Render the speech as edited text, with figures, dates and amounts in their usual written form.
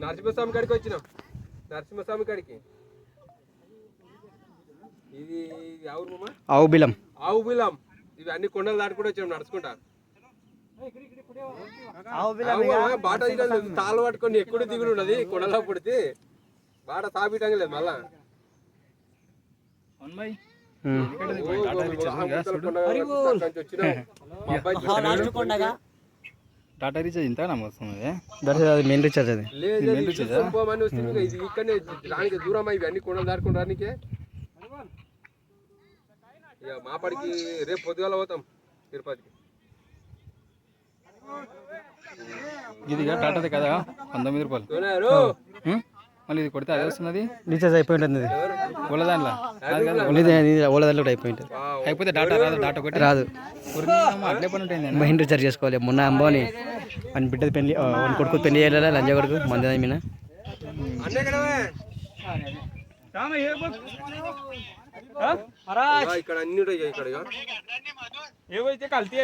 నరసింహస్వామి కాడికి వచ్చినాం. నరసింహస్వామి కాడికి ఇది ఆవు బిలం. ఇవి అన్ని కొండలు దాటుకుంటూ వచ్చాం నడుచుకుంటా. బాట తాళ్ళు పట్టుకొని ఎక్కడ దిగుడు ఉన్నది కొండలో పుడితే బాట తాపిటం లేదు మళ్ళా. టాటా రీచార్జ్ ఇంత వస్తుంది. మెయిన్ రీచార్జ్ అది ఇక్కడనే రానికి దూరం అయ్యి అన్ని కొండలు దాటుకుని రానికే. ఇక మాపడికి రేపు పొద్దుగాల పోతాం తిరుపతికి. ఇది టాటాది కదా 19 రూపాయలు. మళ్ళీ ఇది కొడితే అదే వస్తున్నది. రీచార్జ్ అయిపోయి ఉంటుంది ఓలా దాంట్లో ఓలా దాంట్లో అయిపోయి ఉంటుంది. అయిపోతే డాటా రాదు. డాటా ఒకటి రాదు. అట్లే పని ఉంటుంది. మెయిన్ రీచార్జ్ చేసుకోవాలి. మొన్న అంబాని అని బిడ్డది పెళ్లి కొడుకు పెళ్లి చేయాలి లంజా కొడుకు మంది మీద ఇక్కడ అన్ని ఇక్కడ ఏవైతే కల్తీ